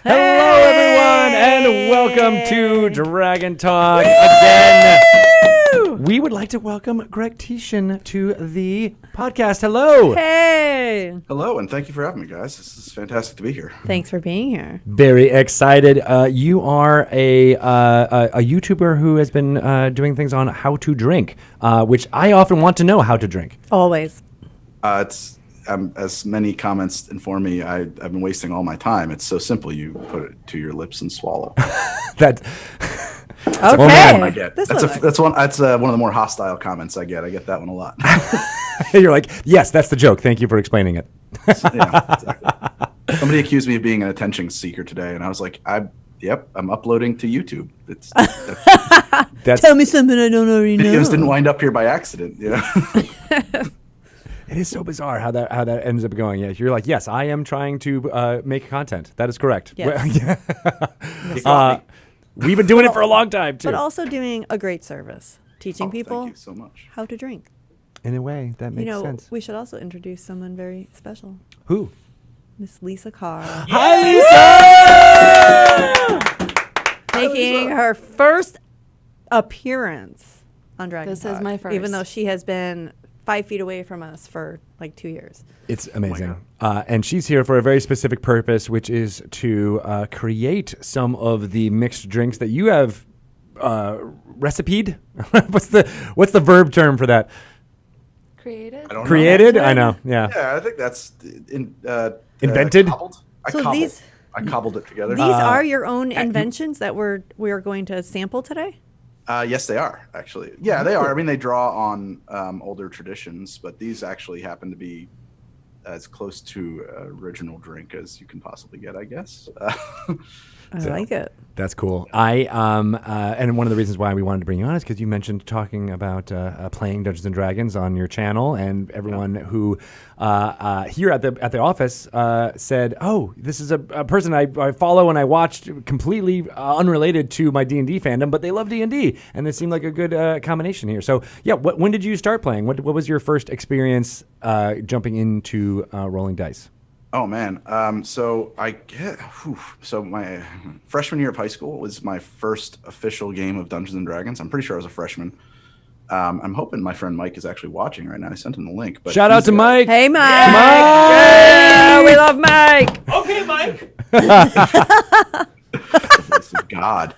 Hello, everyone, and welcome to Dragon Talk again. We would like to welcome Greg Titian to the podcast. Hello. Hey. Hello, and thank you for having me, guys. This is fantastic to be here. Thanks for being here. Very excited. You are a YouTuber who has been doing things on how to drink, which I often want to know how to drink. Always. It's as many comments inform me, I've been wasting all my time. It's so simple. You put it to your lips and swallow. That. Okay. One I get. That's one of the more hostile comments I get. I get that one a lot. You're like, yes, that's the joke. Thank you for explaining it. Yeah, exactly. Somebody accused me of being an attention seeker today, and I was like, I'm uploading to YouTube. That's, Tell me something I don't already know. Videos didn't wind up here by accident. It is so bizarre how that ends up going. Yeah, you're like, yes, I am trying to make content. That is correct. Yes. We've been doing it for a long time too. But also doing a great service, teaching people Thank you so much. how to drink. In a way, that makes sense. We should also introduce someone very special, Who? Miss Lisa Carr, Hi, Lisa! making her first appearance on Dragon This Talk, is my first. even though she has been 5 feet away from us for like 2 years. It's amazing. And she's here for a very specific purpose, which is to create some of the mixed drinks that you have recipe'd. What's the verb term for that? Created? I don't Created? know. I know. Yeah. Yeah, I think that's Invented? Cobbled. I cobbled it together. These are your own inventions that we are going to sample today? Yes, they are, actually. Yeah, they are. I mean, they draw on older traditions, but these actually happen to be as close to original drink as you can possibly get, I guess. I like it. That's cool. And one of the reasons why we wanted to bring you on is because you mentioned talking about playing Dungeons and Dragons on your channel, and everyone who here at the office said, "Oh, this is a person I follow and I watched completely unrelated to my D&D fandom, but they love D&D, and this seemed like a good combination here." So, yeah, when did you start playing? What was your first experience jumping into rolling dice? Oh man. So my freshman year of high school was my first official game of Dungeons and Dragons. I'm pretty sure I was a freshman. I'm hoping my friend Mike is actually watching right now. I sent him the link. But Shout out to Mike. Hey, Mike. Yeah, we love Mike. Okay, Mike. God.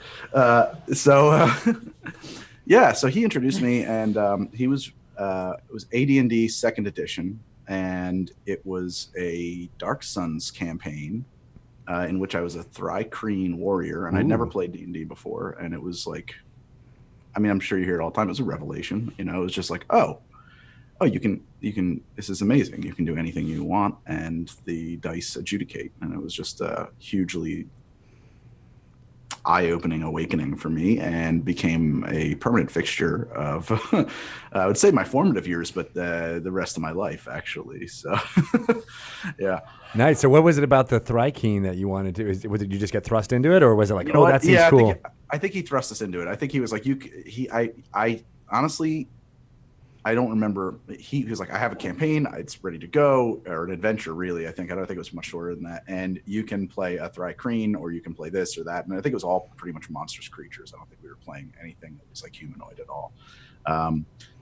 So he introduced me, and it was AD&D 2nd edition. And it was a Dark Suns campaign in which I was a Thri-Kreen warrior, and I'd never played D&D before. And it was like, I mean, I'm sure you hear it all the time. It was a revelation. It was just like, oh, you can. This is amazing. You can do anything you want, and the dice adjudicate. And it was just a hugely eye-opening awakening for me, and became a permanent fixture of I would say my formative years, but the rest of my life, actually. So yeah. Nice. So what was it about the Thri-Kreen that you wanted to? Was it you just get thrust into it, or was it like, that seems cool? I think he thrust us into it. I think he was like, I honestly, I don't remember. He was like, I have a campaign. It's ready to go, or an adventure, really. I don't think it was much shorter than that. And you can play a Thri-Kreen, or you can play this or that. And I think it was all pretty much monstrous creatures. I don't think we were playing anything that was like humanoid at all.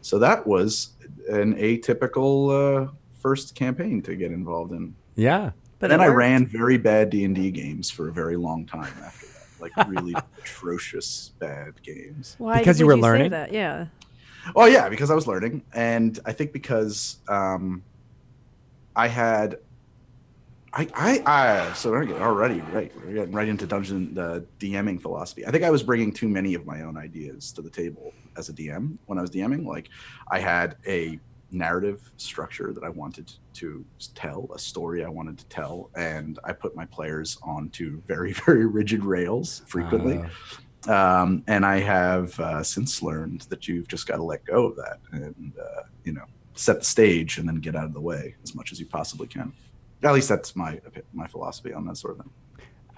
So that was an atypical first campaign to get involved in. Yeah. But then I ran very bad D&D games for a very long time after that, like really atrocious bad games. Why Because you would were learning? say that? Yeah. Oh yeah, because I was learning, and I think because I had, so we're getting right into DMing philosophy. I think I was bringing too many of my own ideas to the table as a DM when I was DMing. Like, I had a narrative structure that I wanted to tell, a story I wanted to tell, and I put my players onto very, very rigid rails frequently. And I have since learned that you've just got to let go of that and, set the stage and then get out of the way as much as you possibly can. At least that's my philosophy on that sort of thing.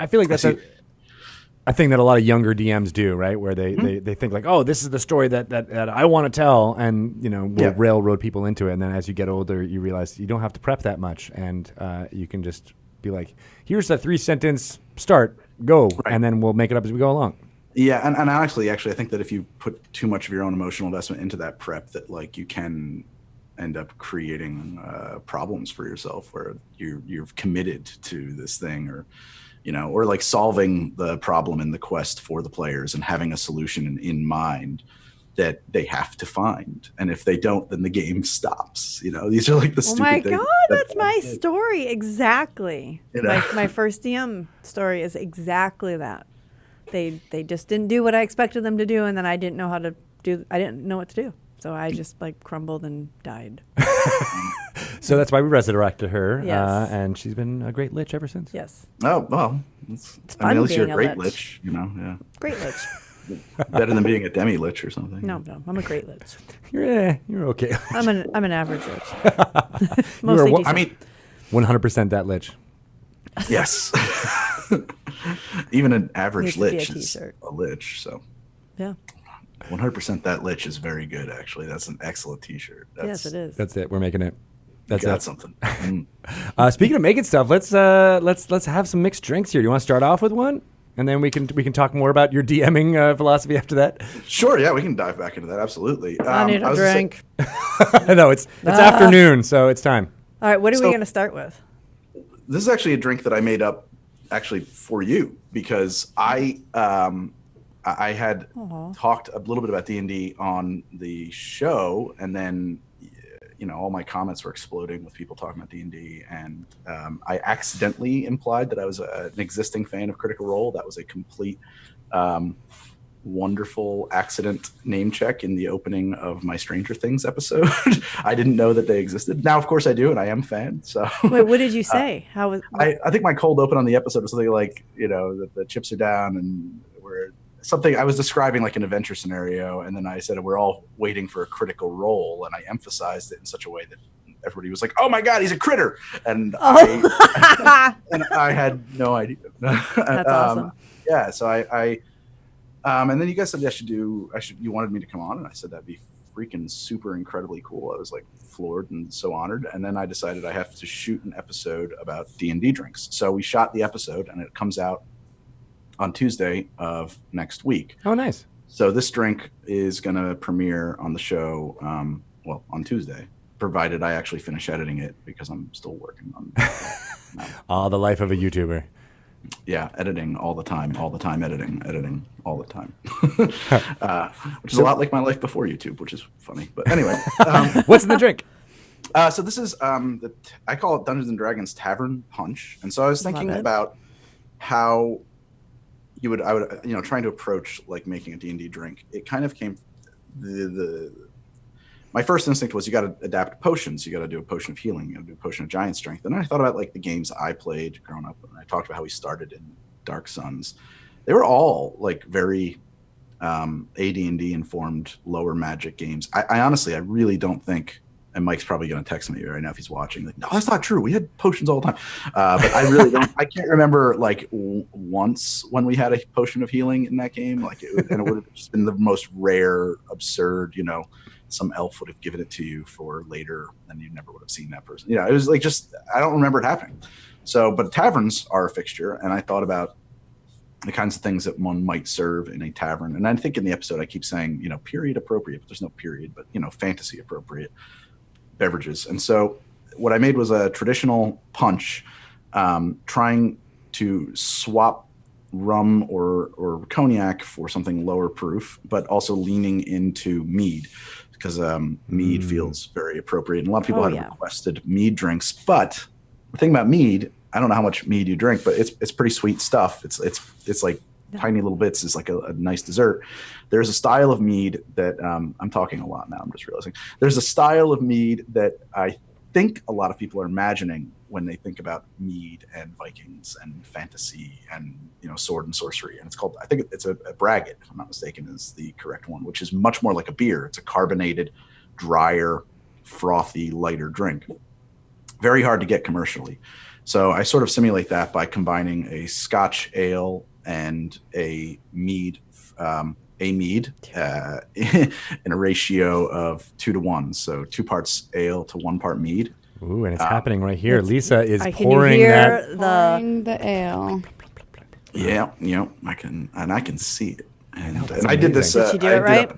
I feel like that's a thing that a lot of younger DMs do, right? Where they think like, oh, this is the story that I want to tell, and we'll railroad people into it. And then as you get older, you realize you don't have to prep that much, and you can just be like, here's a 3-sentence start, go, Right. and then we'll make it up as we go along. Yeah, and actually, I think that if you put too much of your own emotional investment into that prep, that like you can end up creating problems for yourself where you're committed to this thing, or or like solving the problem in the quest for the players and having a solution in mind that they have to find, and if they don't, then the game stops. These are like the stupid things. Oh my God, that's my story exactly. My first DM story is exactly that. They just didn't do what I expected them to do, and then I didn't know I didn't know what to do. So I just like crumbled and died. So that's why we resurrected her. Yes. And she's been a great lich ever since. Yes. Oh, well, it's fun at least you're being a a great lich. lich, yeah. Great lich. Better than being a demi lich or something. No, I'm a great lich. You're okay. I'm an average lich. Mostly You are, decent. I mean, 100% that lich. yes. Even an average Needs to be a lich is t-shirt. a lich, so Yeah. 100% that lich is very good, actually. That's an excellent t-shirt. Yes, it is. That's it. We're making it. That's got it. something. Speaking of making stuff, let's have some mixed drinks here. Do you want to start off with one, and then we can talk more about your DMing philosophy after that? Sure, yeah, we can dive back into that. Absolutely. I need a was gonna say- drink. No, it's afternoon, so it's time. All right, what are we So- going to start with? This is actually a drink that I made up actually for you, because I had talked a little bit about D&D on the show, and then all my comments were exploding with people talking about D&D, and I accidentally implied that I was an existing fan of Critical Role. That was a complete wonderful accident name check in the opening of my Stranger Things episode. I didn't know that they existed. Now, of course, I do, and I am a fan. So, Wait, what did you say? How was? I think my cold open on the episode was something like, that the chips are down, and we're something I was describing like an adventure scenario, and then I said we're all waiting for a critical role, and I emphasized it in such a way that everybody was like, "Oh my God, he's a critter!" And I had no idea. That's awesome. Yeah, so I and then you guys said you wanted me to come on, and I said that'd be freaking super incredibly cool. I was like floored and so honored. And then I decided I have to shoot an episode about D&D drinks. So we shot the episode, and it comes out on Tuesday of next week. Oh, nice. So this drink is going to premiere on the show, on Tuesday, provided I actually finish editing it, because I'm still working on Oh, the life of a YouTuber. Yeah, editing all the time, editing all the time. Which is a lot like my life before YouTube, which is funny. But anyway. What's in the drink? So this is, I call it Dungeons & Dragons Tavern Punch. And so I was thinking about how I would trying to approach like making a D&D drink. It kind of came, my first instinct was you got to adapt potions. You got to do a potion of healing. You got to do a potion of giant strength. And then I thought about like the games I played growing up, and I talked about how we started in Dark Suns. They were all like very AD&D informed lower magic games. I honestly, I really don't think, and Mike's probably going to text me right now if he's watching, like, no, that's not true. We had potions all the time. But I really don't, I can't remember like once when we had a potion of healing in that game. Like and it would have just been the most rare, absurd, some elf would have given it to you for later, and you never would have seen that person. It was like, just, I don't remember it happening. So, but taverns are a fixture, and I thought about the kinds of things that one might serve in a tavern. And I think in the episode I keep saying, period appropriate, but there's no period, but fantasy appropriate beverages. And so what I made was a traditional punch, trying to swap rum or cognac for something lower proof, but also leaning into mead, because mead feels very appropriate. And a lot of people have requested mead drinks. But the thing about mead, I don't know how much mead you drink, but it's pretty sweet stuff. It's like tiny little bits. Is like a nice dessert. There's a style of mead that I'm talking a lot now. I'm just realizing there's a style of mead that I think a lot of people are imagining when they think about mead and Vikings and fantasy and sword and sorcery. And it's called, I think it's a braggot, if I'm not mistaken, is the correct one, which is much more like a beer. It's a carbonated, drier, frothy, lighter drink. Very hard to get commercially. So I sort of simulate that by combining a Scotch ale and a mead, in a ratio of 2-to-1. So 2 parts ale to 1 part mead. Ooh, and it's happening right here. Lisa is Can you pouring hear that. Pouring the ale. Yeah, I can see it. And I did this. Did you do it right?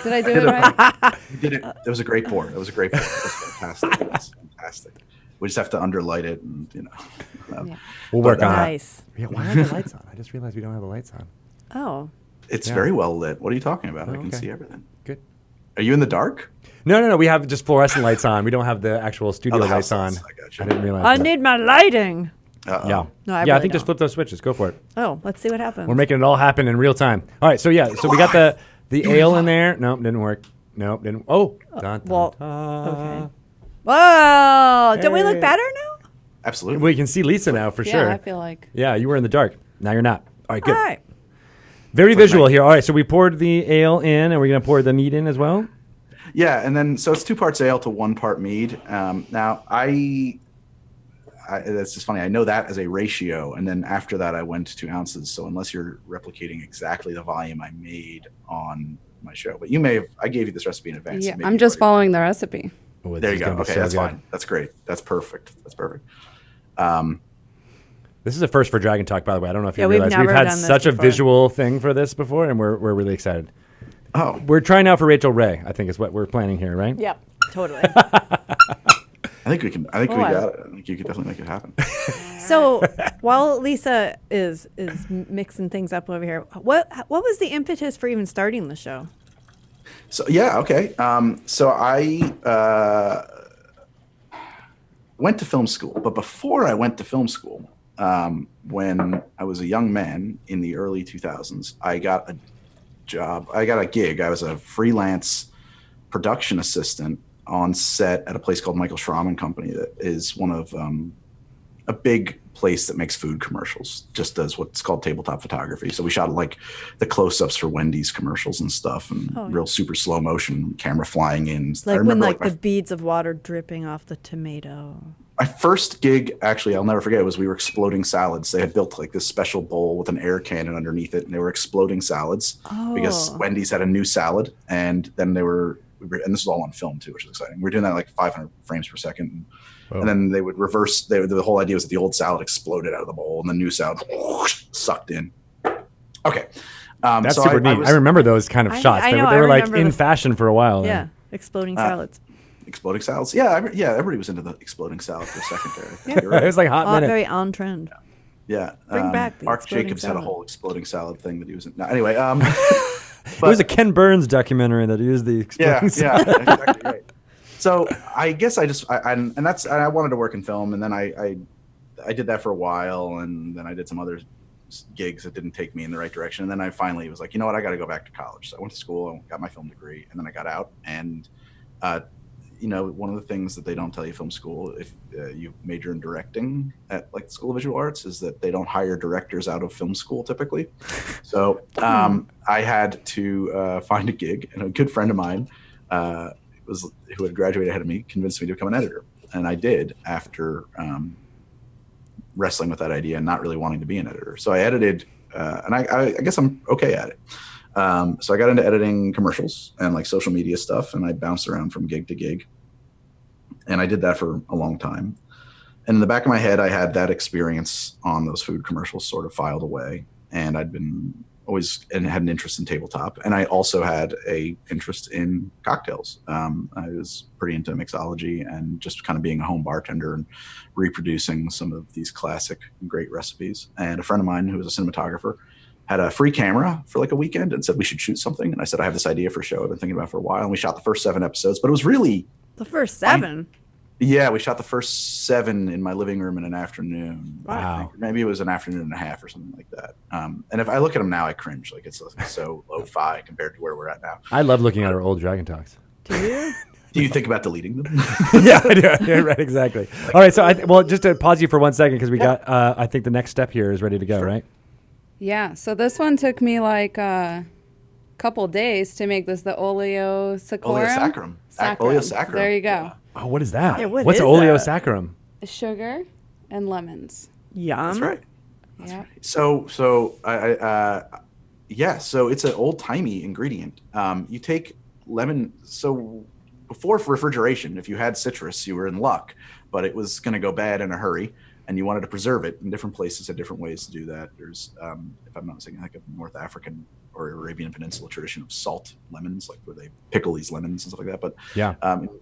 Did I do it right? You did it. It was a great pour. It was fantastic. It was fantastic. We just have to underlight it, and we'll work on it. Nice. Yeah, why are the lights on? I just realized we don't have the lights on. Oh. It's very well lit. What are you talking about? Oh, I can okay. see everything. Good. Are you in the dark? No. We have just fluorescent lights on. We don't have the actual studio the lights house on. lights. I got you. I didn't realize. I that. need my lighting. Uh-oh. Yeah. No, I I really think just don't. flip those switches. Go for it. Oh, let's see what happens. We're making it all happen in real time. All right. So so we got the ale in there. Nope, didn't work. Nope, didn't. Oh. Dun, well, dun. okay. Whoa! Don't we look Hey. better now? Absolutely. We can see Lisa now for sure. Yeah, I feel like. Yeah, you were in the dark. Now you're not. All right, good. All right. Very visual here. All right, so we poured the ale in, and we're going to pour the mead in as well? Yeah, and then so it's 2 parts ale to 1 part mead. Now I that's just funny. I know that as a ratio, and then after that I went to ounces. So unless you're replicating exactly the volume I made on my show, but I gave you this recipe in advance. Yeah, so maybe I'm you've just already- following the recipe. Oh, There you this is go. gonna be Okay, so that's good. fine. That's great. That's perfect. This is a first for Dragon Talk, by the way. I don't know if you Yeah, we've realize. never had done this such a before. visual thing for this before, and we're really excited. Oh, We're trying out for Rachel Ray, I think is what we're planning here, right? Yep. Totally. I think we can. I think we I- got it. I think you could definitely make it happen. So while Lisa is mixing things up over here, what was the impetus for even starting the show? So yeah, okay. So I went to film school, but before I went to film school, when I was a young man in the early 2000s, I got a job. I got a gig. I was a freelance production assistant on set at a place called Michael Schramm and Company that is one of a big place that makes food commercials, just does what's called tabletop photography. So we shot like the close-ups for Wendy's commercials and stuff, and real super slow motion camera flying in. Like when the beads of water dripping off the tomato. My first gig, actually, I'll never forget, was we were exploding salads. They had built like this special bowl with an air cannon underneath it, and they were exploding salads because Wendy's had a new salad, and then and this was all on film too, which is exciting. We were doing that at like 500 frames per second. And then they would reverse. The whole idea was that the old salad exploded out of the bowl, and the new salad sucked in. Okay, That's so super neat. I remember those kind of shots. I They know, were I like remember in the- fashion for a while. Yeah, exploding salads. exploding salads. Yeah, everybody was into the exploding salad for a second there. I think you're It right. was like hot minute. Very on trend. Yeah, Bring back the Mark exploding Jacobs had a salad. whole exploding salad thing that he was in. No, anyway, It was a Ken Burns documentary that used the exploding salad. yeah, exactly right. So I guess I wanted to work in film, and then I did that for a while, and then I did some other gigs that didn't take me in the right direction, and then I finally was like, you know what, I got to go back to college. So I went to school and got my film degree, and then I got out, and one of the things that they don't tell you film school, if you major in directing at like the School of Visual Arts, is that they don't hire directors out of film school typically. So I had to find a gig, and a good friend of mine who had graduated ahead of me convinced me to become an editor, and I did after wrestling with that idea and not really wanting to be an editor. So I edited, and I guess I'm okay at it. So I got into editing commercials and like social media stuff, and I bounced around from gig to gig, and I did that for a long time. And in the back of my head, I had that experience on those food commercials sort of filed away, and I'd been had an interest in tabletop, and I also had a interest in cocktails. I was pretty into mixology and just kind of being a home bartender and reproducing some of these classic great recipes. And a friend of mine who was a cinematographer had a free camera for like a weekend and said we should shoot something. And I said, I have this idea for a show I've been thinking about for a while. And we shot the first 7 episodes, but it was really The first 7. Yeah, we shot the first 7 in my living room in an afternoon. Wow. Maybe it was an afternoon and a half or something like that. And if I look at them now, I cringe. Like it's so lo-fi compared to where we're at now. I love looking at our old Dragon Talks. Do you? Do you think about deleting them? Yeah, I do. Yeah, right, exactly. All right, so just to pause you for 1 second, because we got, I think the next step here is ready to go, right? Yeah, so this one took me like a couple days to make this, the Oleo Saccharum. Oleo Saccharum. Oleo Saccharum. There you go. Oh, what is that? Yeah, what What's is Oleo that? Saccharum? Sugar and lemons. Yum. That's right. Yeah. So it's an old timey ingredient. You take lemon. So before refrigeration, if you had citrus, you were in luck, but it was going to go bad in a hurry. and you wanted to preserve it. And different places had different ways to do that. There's, if I'm not mistaken, like a North African or Arabian Peninsula tradition of salt lemons, like where they pickle these lemons and stuff like that. But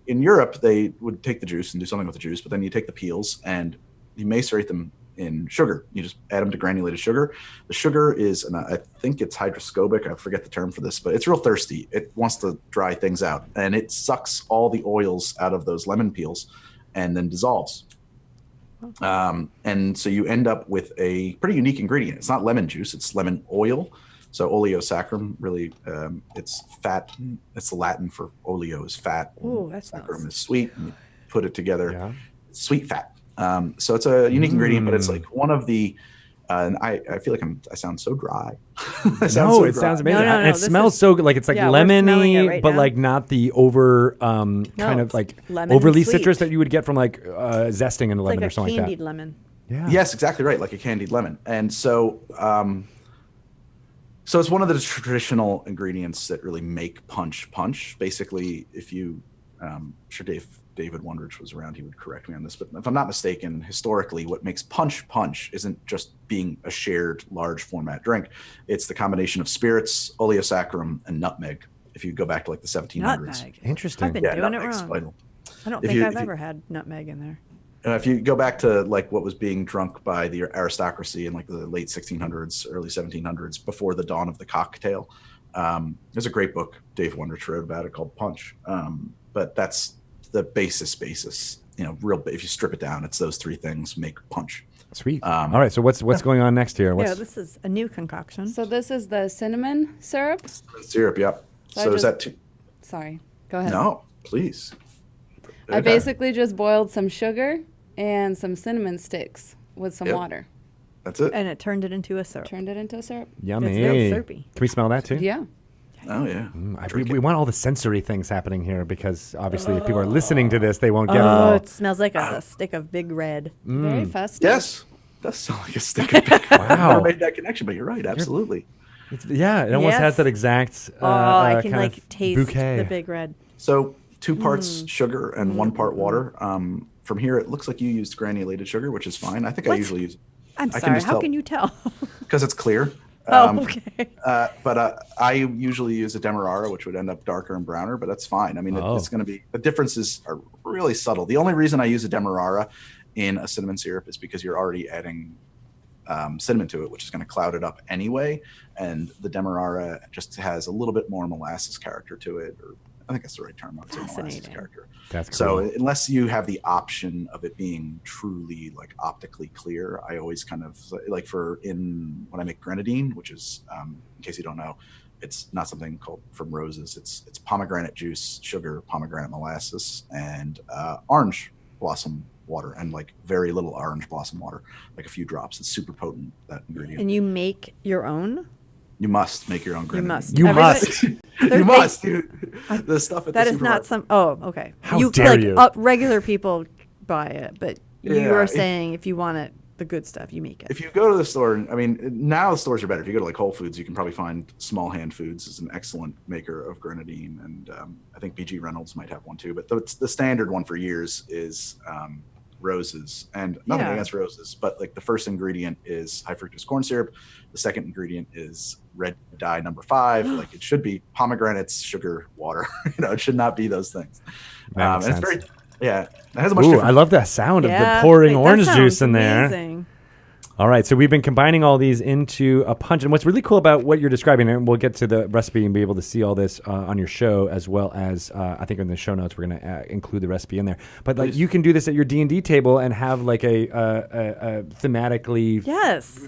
in Europe, they would take the juice and do something with the juice, but then you take the peels and you macerate them in sugar. You just add them to granulated sugar. The sugar is, and I think it's hygroscopic. I forget the term for this, but it's real thirsty. It wants to dry things out, and it sucks all the oils out of those lemon peels and then dissolves. And so you end up with a pretty unique ingredient. It's not lemon juice, it's lemon oil. So Oleo Saccharum, really, it's fat. It's the Latin for oleo is fat. Ooh, that's Saccharum nice. is sweet. And you put it together, sweet fat. So it's a unique ingredient, but it's like one of the, and I feel like I sound so dry. It sounds amazing. No, and it smells so good. Like it's like lemony, right but now. like not the over kind of like lemon overly and sweet. citrus that you would get from like zesting in a lemon Like or a something candied like that. lemon. Yeah. Yes, exactly right. Like a candied lemon. And so, so it's one of the traditional ingredients that really make punch. Basically, if you, sure David Wondrich was around, he would correct me on this, but if I'm not mistaken, historically, what makes punch isn't just being a shared large format drink. It's the combination of spirits, Oleo Saccharum, and nutmeg. If you go back to like the 1700s. Nutmeg. Interesting. I've been doing it nutmeg's wrong. vital. I don't think I've ever had nutmeg in there. If you go back to like what was being drunk by the aristocracy in like the late 1600s, early 1700s, before the dawn of the cocktail, there's a great book Dave Wondrich wrote about it called Punch. But that's the basis, if you strip it down, it's those three things make punch. Sweet. All right. So what's going on next here? This is a new concoction. So this is the cinnamon syrup. Syrup, yep. So is that too? Sorry, go ahead. No, please. I basically just boiled some sugar and some cinnamon sticks with some water. That's it. And it turned it into a syrup. Turned it into a syrup. Yummy. It's real syrupy. Can we smell that too? Yeah. Oh yeah. We want all the sensory things happening here because obviously if people are listening to this, they won't get it Oh, all. it smells like a stick of Big Red. Very festive. Yes. Does sound like a stick of bacon. Wow. I never made that connection, but you're right. Absolutely. It almost has that exact I can kind like of taste bouquet. the Big Red. So 2 parts sugar and 1 part water. From here, it looks like you used granulated sugar, which is fine. I think I usually use. I'm I can sorry. just How tell. can you tell? Because it's clear. Okay. But I usually use a Demerara, which would end up darker and browner, but that's fine. I mean, it's going to be, the differences are really subtle. The only reason I use a Demerara in a cinnamon syrup is because you're already adding cinnamon to it, which is going to cloud it up anyway. And the Demerara just has a little bit more molasses character to it, or I think that's the right term. I would say molasses character. That's cool. So unless you have the option of it being truly like optically clear, I always kind of like when I make grenadine, which is, in case you don't know, it's not something called from roses. It's pomegranate juice, sugar, pomegranate molasses, and orange blossom water, and like very little orange blossom water, like a few drops. It's super potent, that ingredient. And you make your own? You must make your own grenadine. You must. You must. The stuff at that the is not supermarket. some. Oh, okay. How dare you? Regular people buy it, but you are saying if you want it, the good stuff, you make it. If you go to the store, I mean, now the stores are better. If you go to like Whole Foods, you can probably find Small Hand Foods is an excellent maker of grenadine, and I think BG Reynolds might have one too. But the standard one for years is roses, and nothing against roses, but like the first ingredient is high fructose corn syrup. The second ingredient is red dye number 5. Like it should be pomegranates, sugar, water. It should not be those things. And it's very, it has a much different. I love that sound of the pouring orange juice in there. Amazing. All right, so we've been combining all these into a punch. And what's really cool about what you're describing, and we'll get to the recipe and be able to see all this on your show, as well as I think in the show notes we're going to include the recipe in there. But like you can do this at your D&D table and have like a thematically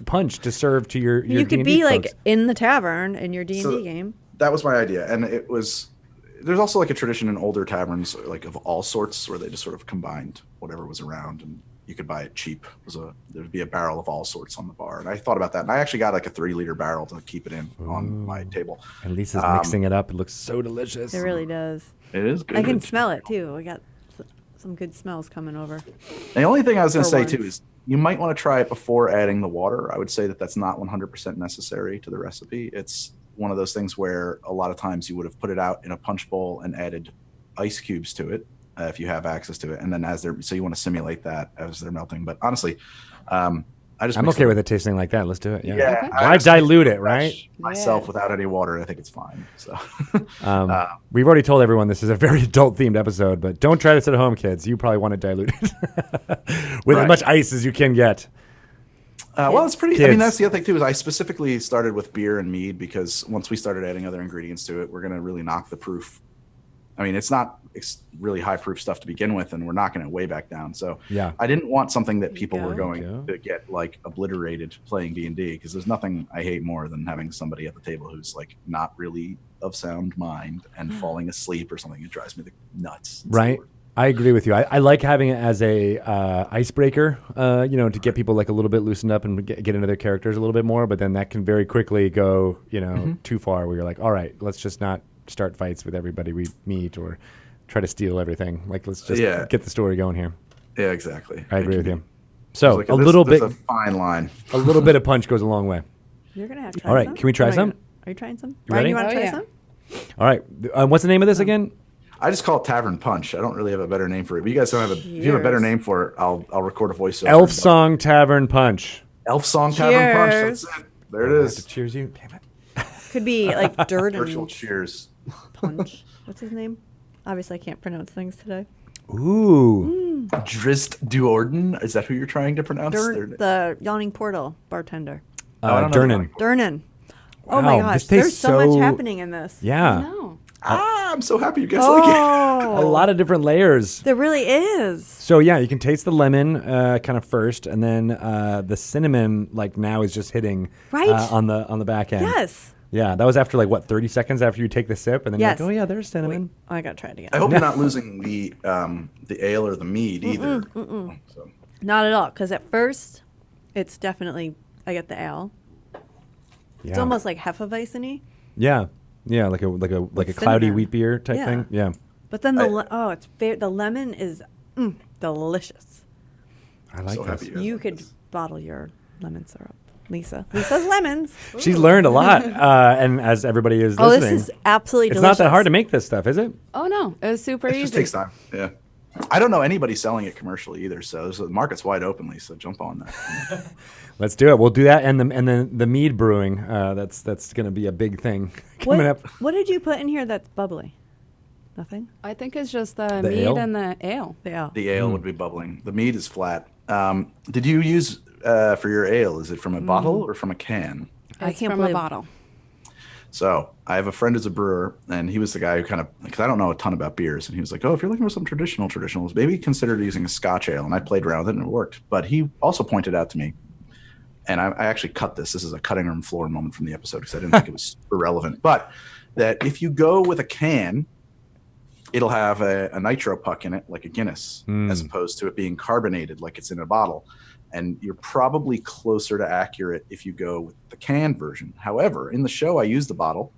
punch to serve to your You could D&D be folks. like in the tavern in your D&D game. That was my idea, and it was. There's also like a tradition in older taverns, like of all sorts, where they just sort of combined whatever was around, and you could buy it cheap. There'd be a barrel of all sorts on the bar, and I thought about that, and I actually got like a 3-liter barrel to keep it in on my table. And Lisa's mixing it up. It looks so delicious. It really does. It is good. I can smell it too. We got some good smells coming over. The only thing I was going to say once. too is you might want to try it before adding the water. I would say that that's not 100% necessary to the recipe. It's one of those things where a lot of times you would have put it out in a punch bowl and added ice cubes to it, if you have access to it. And then so you want to simulate that as they're melting. But honestly, I'm okay with it tasting like that. Let's do it. Yeah. Okay. Why dilute it, right? Myself without any water, I think it's fine. So we've already told everyone this is a very adult themed episode, but don't try this at home, kids. You probably want to dilute it with as much ice as you can get. Well, it's pretty. I mean, that's the other thing too. Is I specifically started with beer and mead because once we started adding other ingredients to it, we're going to really knock the proof. I mean, it's not really high proof stuff to begin with, and we're knocking it way back down. So I didn't want something that people were going to get like obliterated playing D&D, because there's nothing I hate more than having somebody at the table who's like not really of sound mind and falling asleep or something. It drives me nuts. Right. I agree with you. I like having it as a icebreaker, to get people like a little bit loosened up and get into their characters a little bit more. But then that can very quickly go, too far where you're like, all right, let's just not start fights with everybody we meet or try to steal everything. Like, let's just get the story going here. Yeah, exactly. I agree with you. So like, a little bit, a fine line. A little bit of punch goes a long way. You're gonna have to try All right, some? can we try some? Are you trying some? You ready? You want to try some? All right. What's the name of this again? I just call it Tavern Punch. I don't really have a better name for it. But you guys don't have if you have a better name for it, I'll record a voiceover. Elf Song Tavern Punch. Elf Song Tavern Punch. That's it. There it is. Cheers you. Damn it. Could be like dirt and Virtual cheers. punch. What's his name? Obviously, I can't pronounce things today. Ooh. Drist Duorden. Is that who you're trying to pronounce? The Yawning Portal bartender. Durnan. Durnan. Oh Wow, my gosh, this there's tastes so much so- happening in this. Yeah. No. I'm so happy you guys like it. A lot of different layers. There really is. So yeah, you can taste the lemon kind of first, and then the cinnamon now is just hitting Right. on the back end. Yes. Yeah, that was after 30 seconds after you take the sip, and then Yes. you're like, oh yeah, there's cinnamon. Oh, I gotta try it again. I hope you're not losing the ale or the mead either. So. Not at all, because at first, it's definitely I get the ale. Yeah. It's almost like Hefeweizen-y. Yeah, like a cloudy cinnamon. wheat beer type Yeah. thing. Yeah, But then the lemon is delicious. I like So this. happy you guys You like could this. bottle your lemon syrup, Lisa's lemons. She's learned a lot, and as everybody is Oh, listening, this is absolutely it's delicious. not that hard to make this stuff, is it? Oh no, it was super It easy. just takes time. Yeah. I don't know anybody selling it commercially either, so the market's wide open, Lisa. Jump on that. Let's do it. We'll do that, and then the mead brewing. That's going to be a big thing coming up. What did you put in here that's bubbly? Nothing? I think it's just the The mead ale? and the ale. The ale. The ale would be bubbling. The mead is flat. Did you use for your ale? Is it from a bottle or from a can? I It's can't from a believe- bottle. So I have a friend who's a brewer, and he was the guy who because I don't know a ton about beers, and he was like, "Oh, if you're looking for some traditionals, maybe consider using a Scotch ale." And I played around with it, and it worked. But he also pointed out to me, and I actually cut this. This is a cutting room floor moment from the episode because I didn't think it was super relevant. But that if you go with a can, it'll have a nitro puck in it, like a Guinness, as opposed to it being carbonated, like it's in a bottle. And you're probably closer to accurate if you go with the canned version. However, in the show, I use the bottle.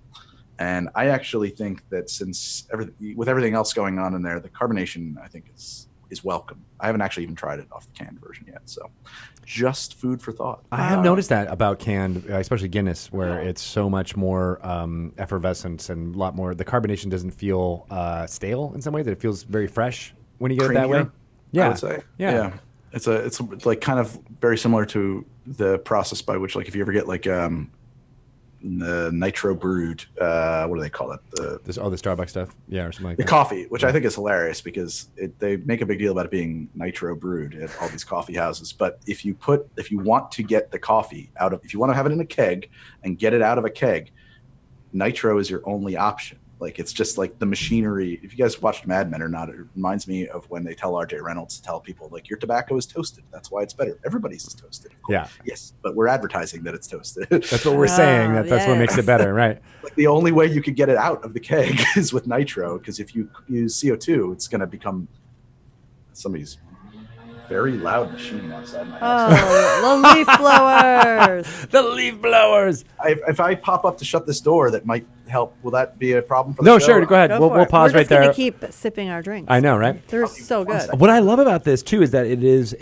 And I actually think that since with everything else going on in there, the carbonation, I think, is welcome. I haven't actually even tried it off the canned version yet. So just food for thought. I have noticed that about canned, especially Guinness, where it's so much more effervescent and a lot more. The carbonation doesn't feel stale in some ways. It feels very fresh when you get it that way. Creamier, Yeah, I would say. Yeah. It's like kind of very similar to the process by which, like, if you ever get like the nitro brewed, what do they call it? The the Starbucks stuff, yeah, or something like the that. coffee, which I think is hilarious because they make a big deal about it being nitro brewed at all these coffee houses. But if you want to get the coffee if you want to have it in a keg and get it out of a keg, nitro is your only option. Like, it's just like the machinery. If you guys watched Mad Men or not, it reminds me of when they tell RJ Reynolds to tell people, like, your tobacco is toasted. That's why it's better. Everybody's is toasted. Of course. Yeah. Yes, but we're advertising that it's toasted. That's what we're saying. That's what makes it better, right? Like, the only way you could get it out of the keg is with nitro, because if you use CO2, it's going to become somebody's very loud machine outside my house. Oh, the leaf blowers. The leaf blowers. If I pop up to shut this door, that might help. Will that be a problem for the No, show? sure. Go ahead. Go We'll for it. pause We're right just gonna there. keep sipping our drinks. I know, right? They're so good. What I love about this too is that it is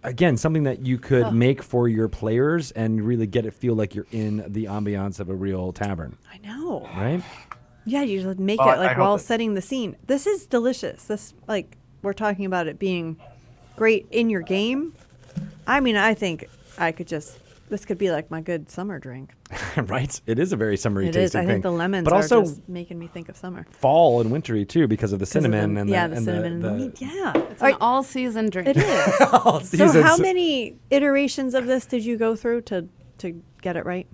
again something that you could make for your players and really get it feel like you're in the ambiance of a real tavern, I know. right? Yeah, you just make Well, it like I hope while that- setting the scene. This is delicious. This like we're talking about it being great in your game. I mean, I think I could this could be like my good summer drink. Right? It is a very summery It tasting is. I thing. think the lemons but are also just making me think of summer. fall and wintry too because of the 'Cause of cinnamon the, and yeah, the, the cinnamon and the meat. Yeah, It's an all-season drink. it is. all So how seasons. many iterations of this did you go through to get it right?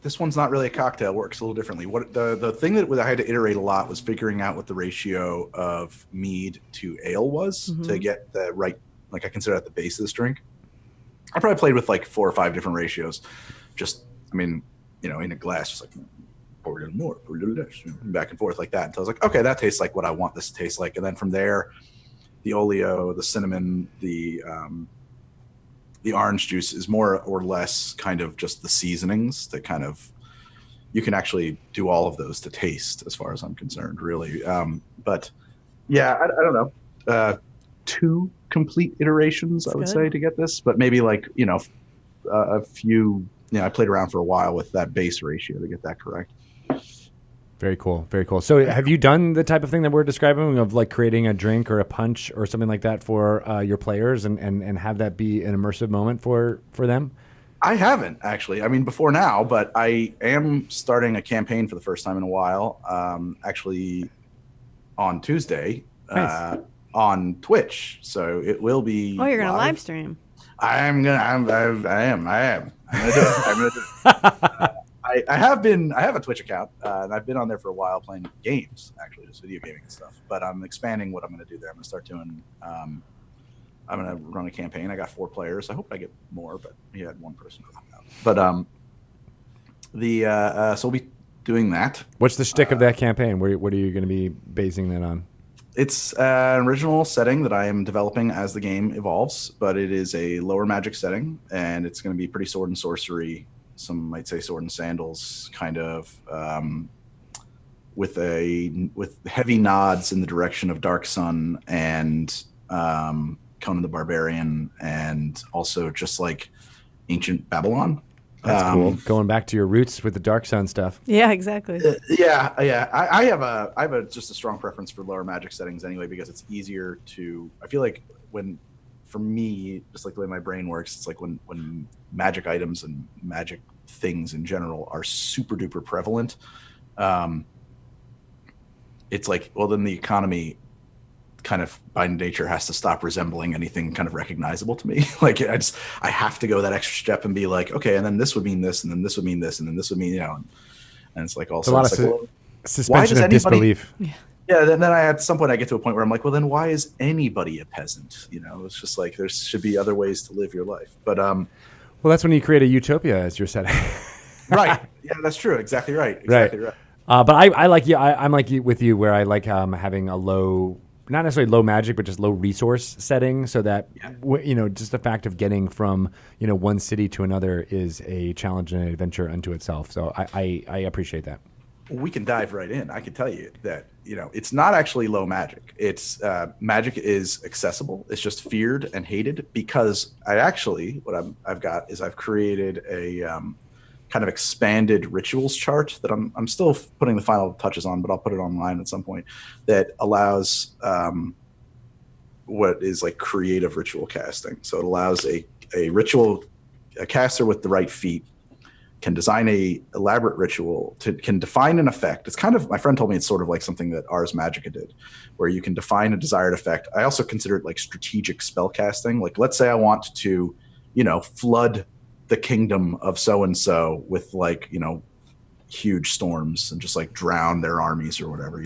This one's not really a cocktail. Works a little differently. What the thing that I had to iterate a lot was figuring out what the ratio of mead to ale was to get the right. Like I consider that the base of this drink. I probably played with like 4 or 5 different ratios. Just, I mean, in a glass, just like pour a little more, pour a little less, back and forth like that. Until I was like, okay, that tastes like what I want this to taste like. And then from there, the oleo, the cinnamon, the orange juice is more or less kind of just the seasonings that kind of you can actually do all of those to taste, as far as I'm concerned, really. But yeah, I don't know. 2 complete iterations, I would good. say, to get this, but maybe like a few. I played around for a while with that base ratio to get that correct. Very cool. Very cool. So have you done the type of thing that we're describing of like creating a drink or a punch or something like that for your players and have that be an immersive moment for them? I haven't actually. I mean, before now, but I am starting a campaign for the first time in a while. Actually, on Tuesday, Nice. On Twitch. So it will be. Oh, you're gonna live stream. I am. I'm gonna do it. I'm gonna do it. I have a Twitch account, and I've been on there for a while playing games, actually, just video gaming and stuff. But I'm expanding what I'm going to do there. I'm going to start doing. I'm going to run a campaign. I got 4 players. I hope I get more, but he had 1 person drop out. But so we'll be doing that. What's the shtick of that campaign? What are you going to be basing that on? It's an original setting that I am developing as the game evolves, but it is a lower magic setting, and it's going to be pretty sword and sorcery. Some might say sword and sandals, kind of, with heavy nods in the direction of Dark Sun and Conan the Barbarian, and also just like ancient Babylon. That's cool. Going back to your roots with the Dark Sun stuff. Yeah, exactly. Yeah. I have just a strong preference for lower magic settings anyway, because it's easier to. I feel like for me, just like the way my brain works, it's like when magic items and magic things in general are super duper prevalent. It's like, well, then the economy kind of by nature has to stop resembling anything kind of recognizable to me. Like I have to go that extra step and be like, okay, and then this would mean this, and then this would mean this, and then this would mean, and it's like also It's a lot of well, suspension of disbelief. Yeah, then at some point I get to a point where I'm like, well, then why is anybody a peasant? It's just like there should be other ways to live your life. But well, that's when you create a utopia as your setting. right. Yeah, that's true. Exactly right. Exactly right. But I like you. I'm like you with you, where I like having a low, not necessarily low magic, but just low resource setting, so that just the fact of getting from one city to another is a challenge and an adventure unto itself. So I appreciate that. We can dive right in. I can tell you that it's not actually low magic. It's magic is accessible. It's just feared and hated, because I've got is I've created a kind of expanded rituals chart that I'm still putting the final touches on, but I'll put it online at some point, that allows what is like creative ritual casting. So it allows a caster with the right feat can design a elaborate ritual can define an effect. It's kind of, my friend told me it's sort of like something that Ars Magica did, where you can define a desired effect. I also consider it like strategic spell casting. Like, let's say I want to, flood the kingdom of so-and-so with like, huge storms and just like drown their armies or whatever,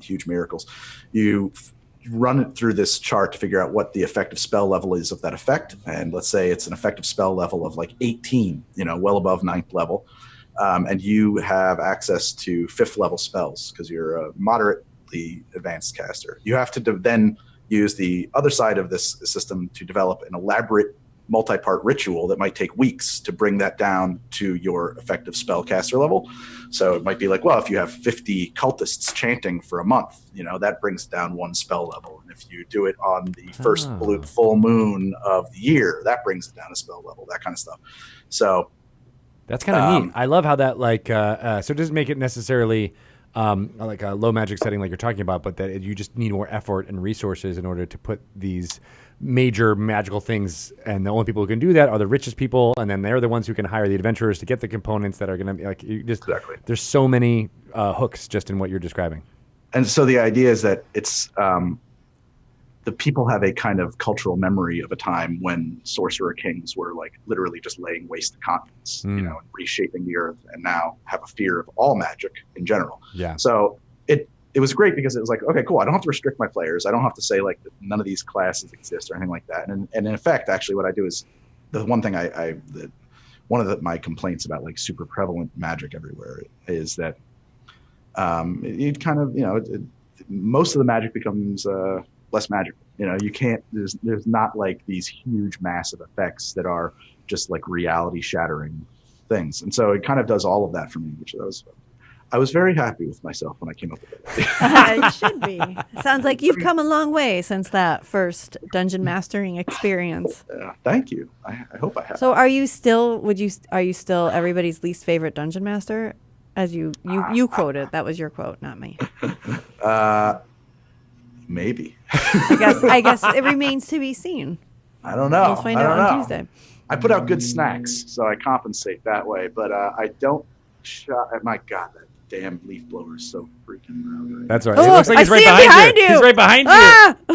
huge miracles. You run it through this chart to figure out what the effective spell level is of that effect. And let's say it's an effective spell level of like 18, well above 9th level. And you have access to 5th level spells because you're a moderately advanced caster. You have to then use the other side of this system to develop an elaborate multi-part ritual that might take weeks to bring that down to your effective spellcaster level. So it might be like, well, if you have 50 cultists chanting for a month, that brings down 1 spell level. And if you do it on the first full moon of the year, that brings it down a spell level, that kind of stuff. So That's kind of neat. I love how that so it doesn't make it necessarily like a low magic setting like you're talking about, but that you just need more effort and resources in order to put these major magical things, and the only people who can do that are the richest people, and then they're the ones who can hire the adventurers to get the components that are going to be like Exactly. There's so many hooks just in what you're describing. And so the idea is that it's the people have a kind of cultural memory of a time when sorcerer kings were like literally just laying waste to continents, you know, and reshaping the earth, and now have a fear of all magic in general. Yeah. So it was great because it was like, okay, cool. I don't have to restrict my players. I don't have to say like none of these classes exist or anything like that. And in effect, actually, what I do is the one thing my complaints about like super prevalent magic everywhere is that it kind of, you know, most of the magic becomes less magical. You know, you can't, there's not like these huge massive effects that are just like reality shattering things. And so it kind of does all of that for me, which I was very happy with myself when I came up with it. It should be. Sounds like you've come a long way since that first dungeon mastering experience. Thank you. I hope I have. So are you still everybody's least favorite dungeon master? As you quoted, that was your quote, not me. Maybe. I guess it remains to be seen. I don't know. We'll find out on Tuesday. I put out good snacks, so I compensate that way. But I don't. My God, that damn leaf blower is so freaking loud. That's right. Oh, it looks like he's I right see him behind you. behind you. He's right behind Ah! you.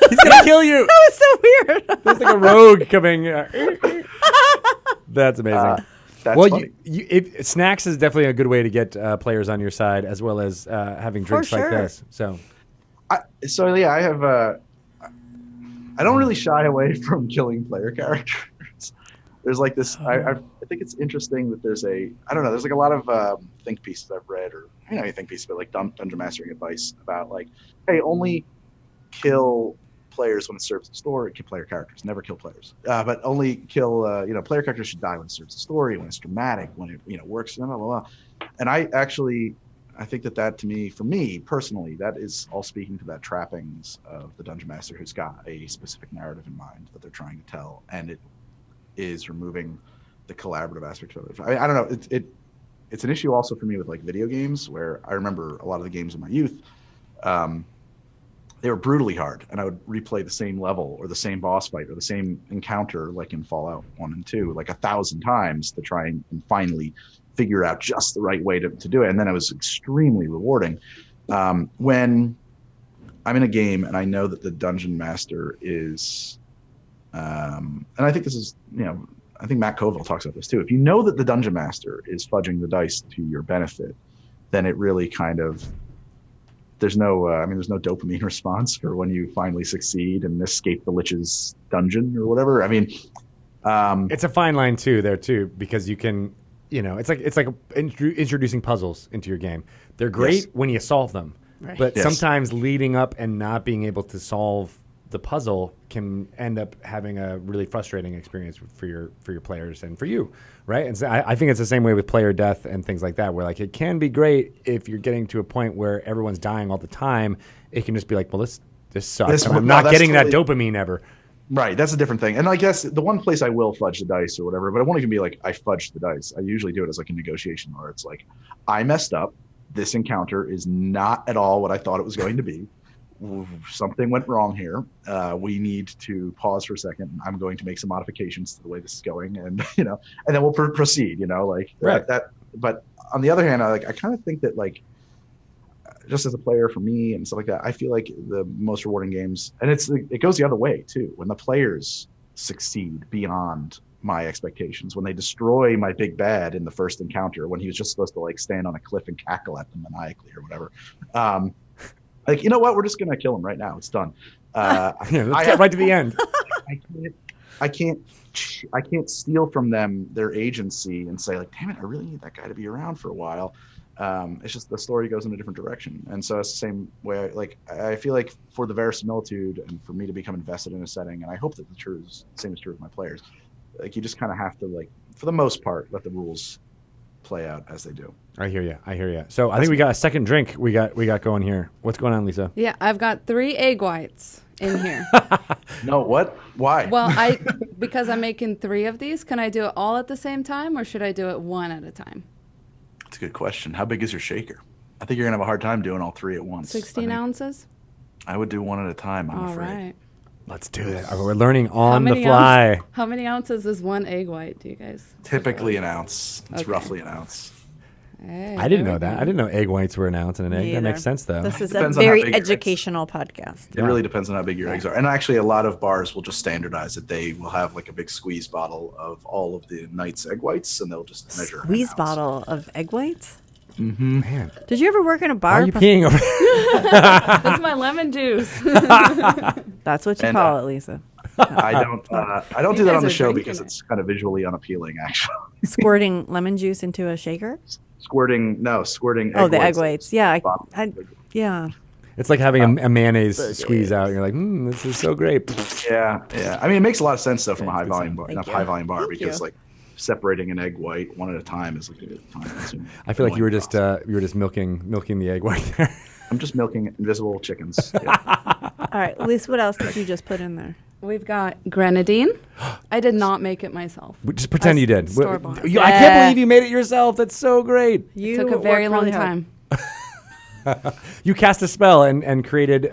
He's gonna kill you. That was so weird. There's like a rogue coming. That's amazing. That's well, funny. snacks is definitely a good way to get players on your side, as well as having drinks like this. So I have. I don't really shy away from killing player characters. There's like this. I think it's interesting that there's there's like a lot of think pieces I've read, or think pieces, but like dungeon mastering advice about like, hey, only kill players when it serves the story. Kill player characters, never kill players. But only kill player characters should die when it serves the story, when it's dramatic, when it works. Blah, blah, blah. And I think that to me, for me personally, that is all speaking to that trappings of the dungeon master who's got a specific narrative in mind that they're trying to tell, and it is removing the collaborative aspect of it. I don't know. It's an issue also for me with like video games, where I remember a lot of the games in my youth. They were brutally hard, and I would replay the same level or the same boss fight or the same encounter, like in Fallout 1 and 2, like 1,000 times to try and finally figure out just the right way to do it. And then it was extremely rewarding. When I'm in a game and I know that the dungeon master is, and I think this is, I think Matt Colville talks about this too. If you know that the dungeon master is fudging the dice to your benefit, then it really kind of, there's no dopamine response for when you finally succeed and escape the Lich's dungeon or whatever. I mean, it's a fine line too, because you can, it's like introducing puzzles into your game. They're great when you solve them, right. But sometimes leading up and not being able to solve the puzzle can end up having a really frustrating experience for your players and for you, right? And so I think it's the same way with player death and things like that, where like it can be great if you're getting to a point where everyone's dying all the time. It can just be like, well, this sucks. I'm not getting that dopamine ever. Right, that's a different thing. And I guess the one place I will fudge the dice or whatever, but it won't even be like I fudged the dice. I usually do it as like a negotiation where it's like, I messed up. This encounter is not at all what I thought it was going to be. Something went wrong here. We need to pause for a second. I'm going to make some modifications to the way this is going, and and then we'll proceed. Right. But on the other hand, I kind of think that like, just as a player for me and stuff like that, I feel like the most rewarding games, and it goes the other way too, when the players succeed beyond my expectations, when they destroy my big bad in the first encounter, when he was just supposed to like stand on a cliff and cackle at them maniacally or whatever. Like, you know what? We're just going to kill him right now. It's done. Let's get right to the end. I can't steal from them their agency and say like, damn it, I really need that guy to be around for a while. It's just the story goes in a different direction. And so it's the same way. Like, I feel like for the verisimilitude and for me to become invested in a setting, and I hope that the same is true with my players. Like, you just kind of have to, like, for the most part, let the rules play out as they do. I hear you. I hear you. So I think we got a second drink we got going here. What's going on, Lisa? Yeah, I've got 3 egg whites in here. No, what? Why? Well, because I'm making 3 of these, can I do it all at the same time, or should I do it one at a time? That's a good question. How big is your shaker? I think you're gonna have a hard time doing all 3 at once. 16 ounces? I would do one at a time, I'm All afraid. right. Let's do it. We're learning on the fly. How many ounces is 1 egg white, do you guys? Typically an ounce. It's Okay. roughly an ounce. Hey, I didn't there know we that. go. I didn't know egg whites were an ounce in an egg. Me That either. makes sense, though. This is a Depends on how very big your eggs- educational podcast. It really depends on how big your eggs are. And actually, a lot of bars will just standardize it. They will have like a big squeeze bottle of all of the night's egg whites, and they'll just measure. an Squeeze ounce. bottle of egg whites? Man, Did you ever work in a why bar? are you peeing over? This is my lemon juice. That's what you And, call it, Lisa. I don't do You that guys on the are show drinking because it. it's kind of visually unappealing, actually. Squirting lemon juice into a shaker? Squirting The egg whites. Yeah. Yeah. It's like having a mayonnaise squeeze out. And you're like, this is so great. Yeah. I mean, it makes a lot of sense though from a high volume bar, Thank not you. high volume bar, Thank because you. like separating an egg white one at a time is like a time consuming. I feel like you were just process. milking the egg white there. I'm just milking invisible chickens. Yeah. All right, Lisa, what else did you just put in there? We've got grenadine. I did not make it myself. Just pretend you did. Store-bought. I can't believe you made it yourself. That's so great. You It took a very worked really long hard. time. You cast a spell and created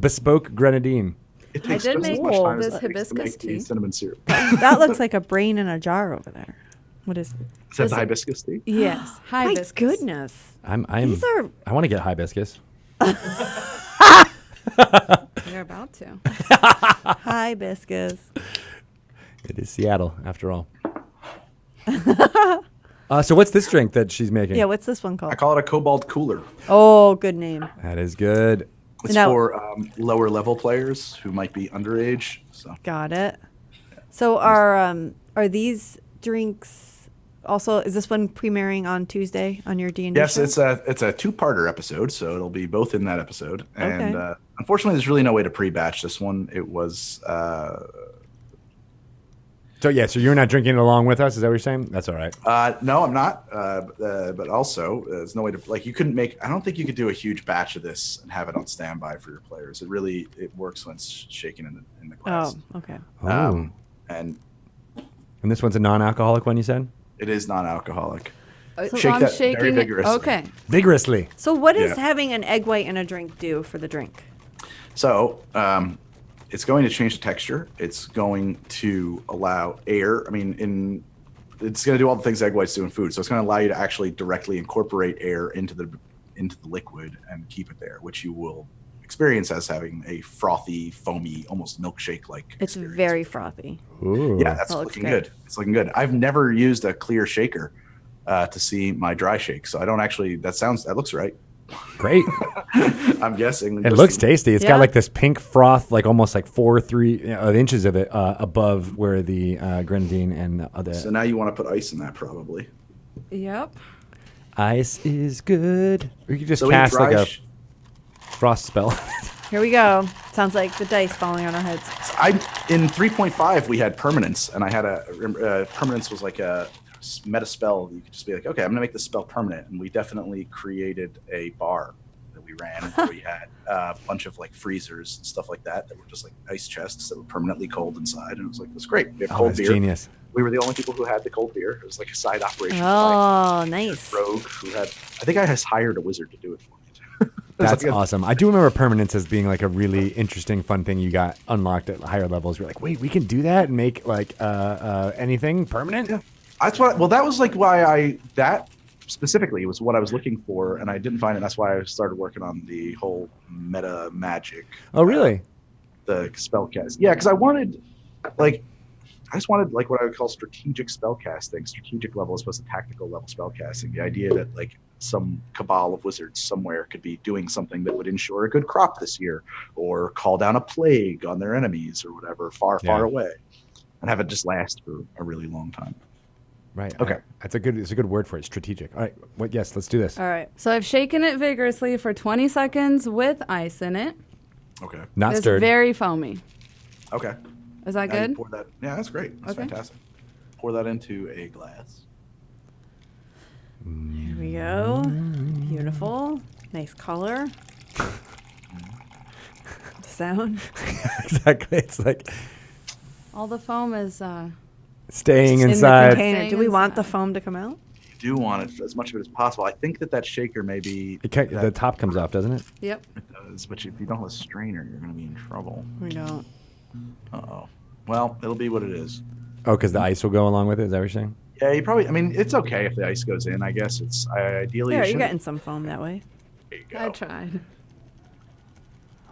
bespoke grenadine. It I takes did just as make much time as this it takes to hibiscus make the tea. cinnamon syrup. That looks like a brain in a jar over there. What is it? Is that the hibiscus tea? Yes. My Hibiscus. goodness. I These are want to get hibiscus. You're about to. hibiscus. It is Seattle, after all. So what's this drink that she's making? Yeah, what's this one I called? call it a Cobalt Cooler. Oh, good name. That is good. It's Now- for lower level players who might be underage. So Got it. So are these drinks also, is this one premiering on Tuesday on your D&D yes, show? it's a 2-parter episode, so it'll be both in that episode. And Okay. Unfortunately, there's really no way to pre-batch this one. It was So you're not drinking it along with us? Is that what you're saying? That's all right. no, I'm not. But also, there's no way to like. You couldn't make. I don't think you could do a huge batch of this and have it on standby for your players. It works when it's shaken in the glass. Oh, okay. Oh. And And this one's a non-alcoholic one, you said? it is non-alcoholic. So Shake I'm that very shaking it. vigorously. Okay. Vigorously. So what does Yeah. having an egg white in a drink do for the drink? So it's going to change the texture. It's going to allow air. I mean, it's going to do all the things egg whites do in food. So it's going to allow you to actually directly incorporate air into the liquid and keep it there, which you will experience as having a frothy, foamy, almost milkshake-like. It's experience. very frothy. Ooh. Yeah, that's That looks looking good. good. It's looking good. I've never used a clear shaker to see my dry shake, so I don't actually. That looks right. Great. I'm guessing. It looks tasty. It's Yeah. got like this pink froth, like almost like 3 inches of it above where the grenadine and the other. So now you want to put ice in that, probably. Yep. Ice is good. Or you could just So in cast like dry a frost spell. Here we go. Sounds like the dice falling on our heads. In 3.5 we had permanence, and I had permanence was like a meta spell. You could just be like, okay, I'm gonna make this spell permanent, and we definitely created a bar that we ran where we had a bunch of like freezers and stuff like that were just like ice chests that were permanently cold inside, and it was like, that's great. We have Oh, cold that's beer. genius. We were the only people who had the cold beer. It was like a side operation. Oh, nice. Rogue who had. I think I just hired a wizard to do it for me. That's like a- awesome. I do remember permanence as being like a really interesting, fun thing you got unlocked at higher levels. You're like, wait, we can do that and make like anything permanent? Yeah. That's why. Well, that was like why that specifically was what I was looking for, and I didn't find it. That's why I started working on the whole meta magic. Oh, really? The spell cast. Yeah, because I just wanted like what I would call strategic spell casting, strategic level as opposed to tactical level spell casting. The idea that like some cabal of wizards somewhere could be doing something that would ensure a good crop this year, or call down a plague on their enemies, or whatever, far away, and have it just last for a really long time. Right. Okay. It's a good word for it. Strategic. All right. Yes, let's do this. All right. So I've shaken it vigorously for 20 seconds with ice in it. Okay. Not It's stirred. very foamy. Okay. Is that Now you good? pour that. Yeah, that's great. That's Okay. fantastic. Pour that into a glass. Here we go. Beautiful. Nice color. Sound. Exactly. It's like All the foam is staying In the inside. container. Staying Do we want the inside. foam to come out? You do want it, as much of it as possible. I think that shaker may be. The top comes off, doesn't it? Yep. It does, but if you don't have a strainer, you're going to be in trouble. We don't. Uh-oh. Well, it'll be what it is. Oh, because the ice will go along with it. Is that what you're saying? Yeah, you probably. I mean, it's okay if the ice goes in. I guess it's ideally. Yeah, it you're should- getting some foam that way. There you go. I tried.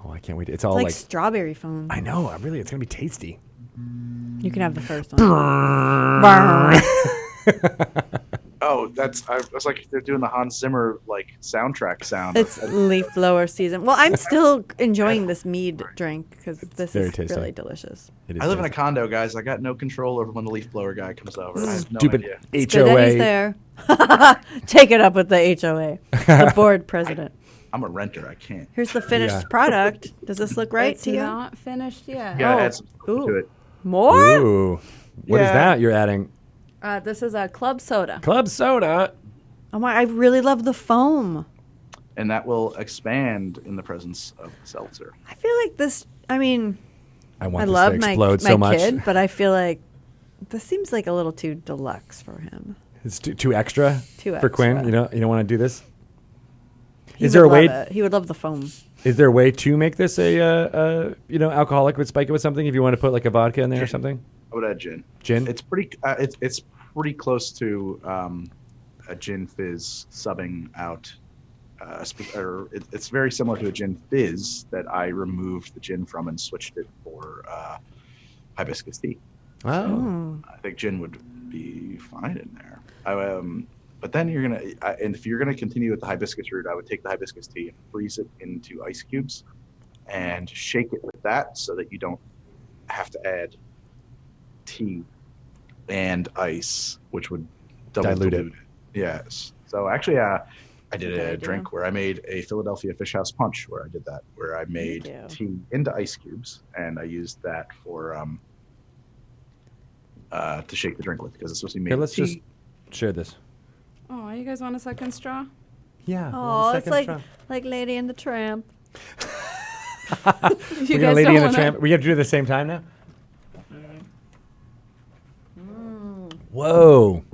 Oh, I can't wait. It's all Like like strawberry foam. I know. Really, it's gonna be tasty. You can have the first one. Oh, I was like, they're doing the Hans Zimmer like soundtrack sound. It's leaf blower season. Well, I'm still enjoying this mead drink because this very is tasty. really delicious. It is I live in a tasty. condo, guys. I got no control over when the leaf blower guy comes over. I have no Stupid idea. It's good that he's HOA. there. Take it up with the HOA, the board president. I'm a renter. I can't. Here's the finished Yeah. product. Does this look right It's to you? not finished yet. You gotta Oh. add some Ooh. to it. More? Ooh, what is Yeah. that you're adding? This is a club soda. Club soda. Oh my! I really love the foam. And that will expand in the presence of the seltzer. I feel like this. I mean, I I want this love to my explode so much. kid, but I feel like this seems like a little too deluxe for him. It's too extra Too for Quinn. extra. You don't want to do this. He Is there a would way? love it. He would love the foam. Is there a way to make this alcoholic with spike it with something? If you want to put like a vodka in there or something. I would add gin. Gin? It's pretty. It's pretty close to a gin fizz subbing out. It's very similar to a gin fizz that I removed the gin from and switched it for hibiscus tea. Oh. I think gin would be fine in there. But then and if you're gonna continue with the hibiscus route, I would take the hibiscus tea and freeze it into ice cubes, and shake it with that so that you don't have to add tea and ice, which would Dilute it. dilute it. Yes. So actually, I did Good a idea. drink where I made a Philadelphia Fish House Punch, where I did that, where I made you. tea into ice cubes, and I used that for to shake the drink with, because it's supposed to be made Here, of let's tea. just share this. Oh, you guys want a second straw? Yeah. Oh, it's like Lady and the Tramp. You We're gonna guys Lady don't and the wanna- Tramp. We have to do it at the same time now. Whoa.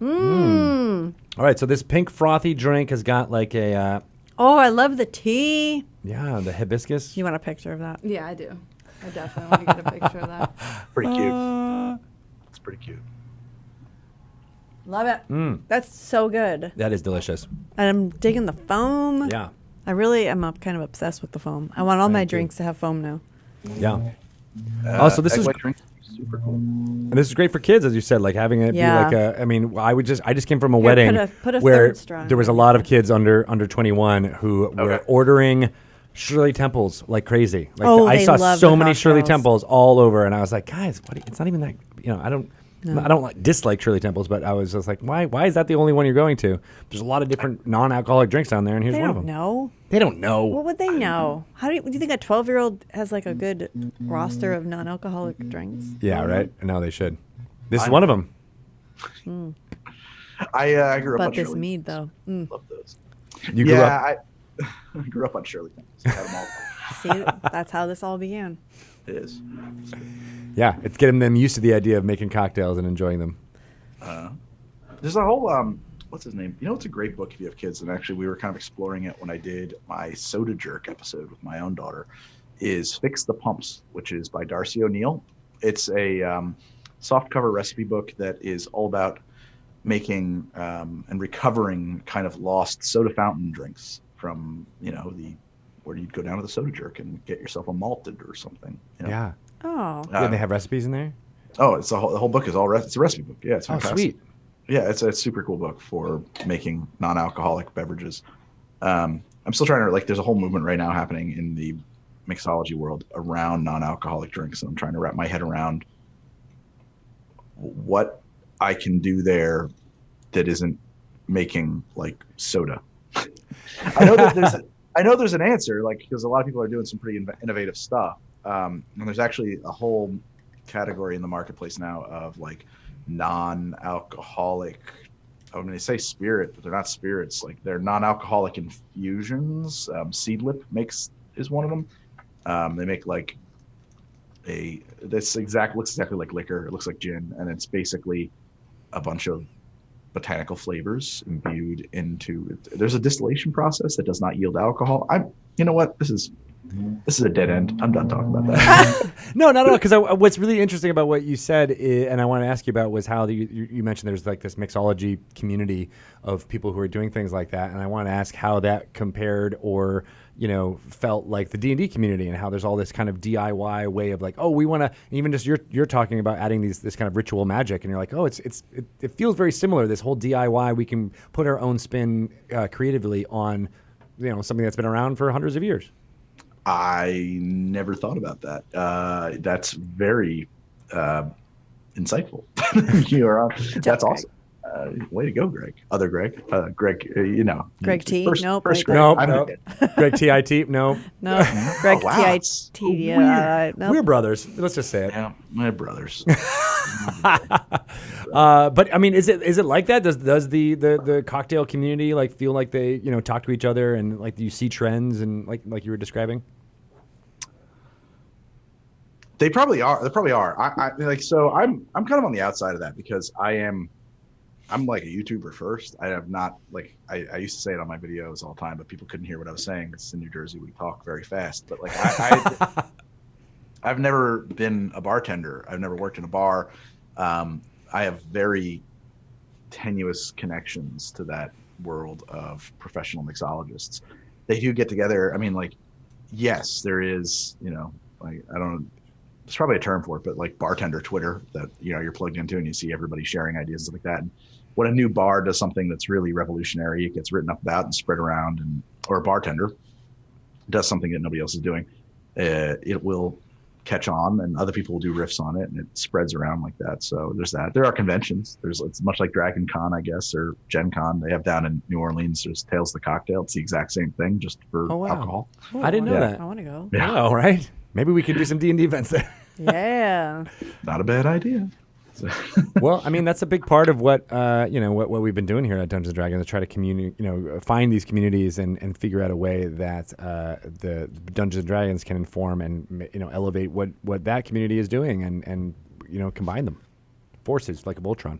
All right, so this pink frothy drink has got like a Oh, I love the tea. the hibiscus. You want a picture of that? Yeah, I do. I definitely want to get a picture of that. Pretty cute. It's pretty cute. Love it. That's so good. That is delicious. And I'm digging the foam. Yeah. I really am kind of obsessed with the foam. I want all my Me too. drinks to have foam now. Yeah. Also, this egg is white drink, super cool. and this is great for kids, as you said, like having it Yeah. be like a. I mean, I just came from a Here, wedding put a where third straw in there was a there. lot of kids under 21 who were Okay. ordering Shirley Temples like crazy. Like Oh, I they saw love so the many Shirley cocktails. Temples all over, and I was like, guys, it's not even that. I don't dislike Shirley Temples, but I was just like, why is that the only one you're going to? There's a lot of different non-alcoholic drinks down there, and here's They one of don't them. know. They don't know. What would they know? Do you think a 12-year-old has like a good roster of non-alcoholic drinks? Yeah, right. No, they should. This is I one of know. them. I grew up on But this Shirley. mead, though. Love those. You grew up. I grew up on Shirley Temples. I had them all. See, that's how this all began. It is. Yeah, it's getting them used to the idea of making cocktails and enjoying them. There's a whole what's his name? It's a great book if you have kids. And actually, we were kind of exploring it when I did my Soda Jerk episode with my own daughter. Is Fix the Pumps, which is by Darcy O'Neill. It's a softcover recipe book that is all about making and recovering kind of lost soda fountain drinks from where you'd go down to the Soda Jerk and get yourself a malted or something. Yeah. Oh. And they have recipes in there? Oh, the whole book is it's a recipe book. Yeah, it's Oh, fantastic. sweet. Yeah, it's a super cool book for making non-alcoholic beverages. I'm still trying to there's a whole movement right now happening in the mixology world around non-alcoholic drinks, and I'm trying to wrap my head around what I can do there that isn't making like soda. I know there's an answer, because a lot of people are doing some pretty innovative stuff. And there's actually a whole category in the marketplace now of non-alcoholic I mean, they say spirit, but they're not spirits. Like they're non-alcoholic infusions. Seedlip is one of them. They make like looks exactly like liquor. It looks like gin, and it's basically a bunch of botanical flavors imbued into it. There's a distillation process that does not yield alcohol. You know what? This is a dead end. I'm done talking about that. No, not at all. Because what's really interesting about what you said, and I want to ask you about, was how you mentioned there's like this mixology community of people who are doing things like that, and I want to ask how that compared or felt like the D&D community, and how there's all this kind of DIY way of like, oh, we want to, even just you're talking about adding this kind of ritual magic, and you're like, oh, it feels very similar. This whole DIY, we can put our own spin creatively on something that's been around for hundreds of years. I never thought about that. That's very insightful. You are on. That's awesome. Way to go, Greg. Other Greg. Greg, Greg T. Nope. Nope. Greg T.I.T. No. No. Greg T.I.T. Yeah. No. We're brothers. Let's just say it. Yeah, my brothers. But I mean, is it like that? Does the cocktail community like feel like they talk to each other, and like do you see trends and like you were describing? They probably are. I like, so I'm kind of on the outside of that because I'm like a YouTuber first. I have not, like, I used to say it on my videos all the time, but people couldn't hear what I was saying. It's in New Jersey, we talk very fast. But like, I've never been a bartender. I've never worked in a bar. I have very tenuous connections to that world of professional mixologists. They do get together. I mean, like, yes, there is, like, I don't know, there's probably a term for it, but like bartender Twitter that, you're plugged into and you see everybody sharing ideas and stuff like that. And when a new bar does something that's really revolutionary, it gets written up about and spread around, or a bartender does something that nobody else is doing, it will catch on and other people will do riffs on it and it spreads around like that. So there's that. There are conventions. It's much like Dragon Con, I guess, or Gen Con. They have down in New Orleans, there's Tales of the Cocktail. It's the exact same thing, just for alcohol. Ooh, I didn't know that. I want to go. Yeah. Oh, right. Maybe we could do some D&D events there. Yeah. Not a bad idea. Well, I mean, that's a big part of what what we've been doing here at Dungeons and Dragons, to try to find these communities and figure out a way that the Dungeons and Dragons can inform and elevate what that community is doing and combine them forces like a Voltron.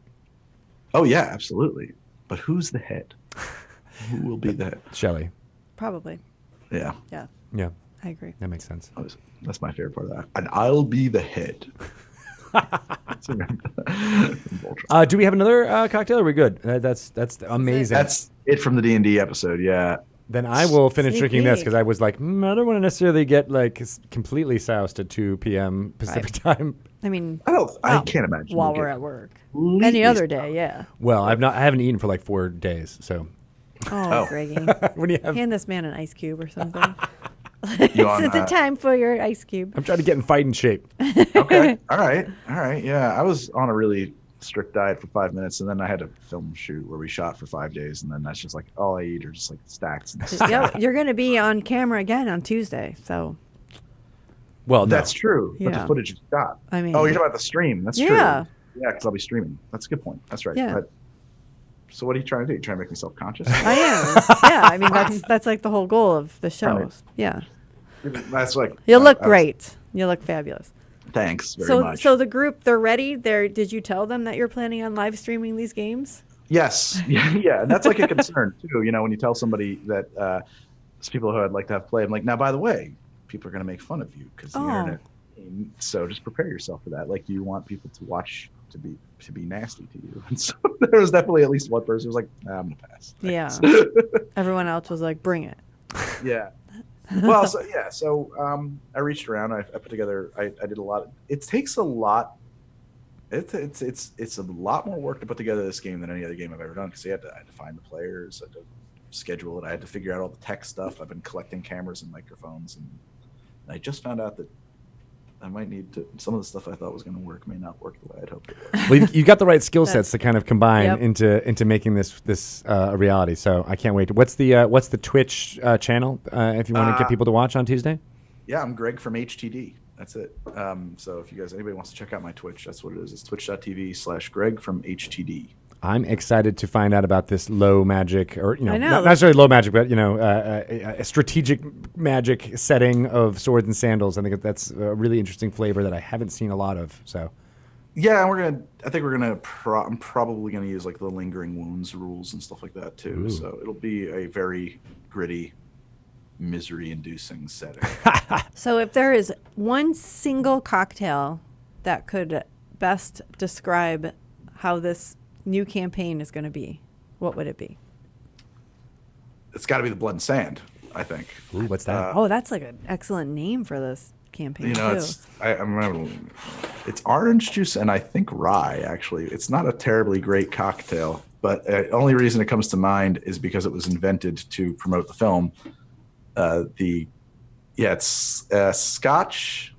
Oh yeah, absolutely. But who's the head? Who will be the head? Shelly. Probably. Yeah. Yeah. Yeah. I agree. That makes sense. That's my favorite part of that. And I'll be the head. Do we have another cocktail? Or are we good? That's amazing. That's it from the D&D episode. Yeah. Then I will finish Sneak drinking this peek. because I was like, I don't want to necessarily get like completely soused at 2 p.m. Pacific time. I mean, I can't imagine. while we'll we're get at work. completely Any other stuck. day, yeah. Well, I haven't eaten for like 4 days, so Oh, Greggy. when you have, Hand this man an ice cube or something. You on, It's a time for your ice cube. I'm trying to get in fighting shape. Okay. All right. Yeah. I was on a really strict diet for 5 minutes, and then I had a film shoot where we shot for 5 days, and then that's just like all I eat are just like stacks. Yeah, you're going to be on camera again on Tuesday, so Well, no. That's true. But Yeah. the footage is shot. I mean, Oh, you're talking about the stream. That's Yeah. true. Yeah, because I'll be streaming. That's a good point. That's right. Yeah. But, so what are you trying to do? You trying to make me self-conscious? I am. Yeah, I mean that's like the whole goal of the show. Right. Yeah, That's like you'll look great. You look fabulous. Thanks very much. So the group, they're ready. Did you tell them that you're planning on live streaming these games? Yes. Yeah. And that's like a concern too. When you tell somebody that it's people who I'd like to have play, I'm like, now, by the way, people are going to make fun of you because the internet. So just prepare yourself for that. Like, do you want people to watch to be nasty to you? And so there was definitely at least one person who was like, I'm going to pass. Yeah. Everyone else was like, bring it. Yeah. Well, so I reached around. I put together. I did a lot. It takes a lot. It's a lot more work to put together this game than any other game I've ever done because I had to find the players, I had to schedule it, I had to figure out all the tech stuff. I've been collecting cameras and microphones, and I just found out that I might need to. Some of the stuff I thought was going to work may not work the way I'd hoped it would. Well, you got the right skill sets to kind of combine Yep. into making this a reality. So I can't wait. What's the Twitch channel if you want to get people to watch on Tuesday? Yeah, I'm Greg from HTD. That's it. So if anybody wants to check out my Twitch, that's what it is. It's twitch.tv/Greg from HTD. I'm excited to find out about this low magic, or I know. not necessarily low magic, but a strategic magic setting of swords and sandals. I think that's a really interesting flavor that I haven't seen a lot of. So, yeah, I'm probably gonna use like the lingering wounds rules and stuff like that too. Ooh. So it'll be a very gritty, misery-inducing setting. So if there is one single cocktail that could best describe how this new campaign is going to be, what would it be? It's got to be the Blood and Sand, I think. ooh, what's that? That's like an excellent name for this campaign too. I remember it's orange juice and I think rye. Actually, it's not a terribly great cocktail, but the only reason it comes to mind is because it was invented to promote the film. It's Scotch,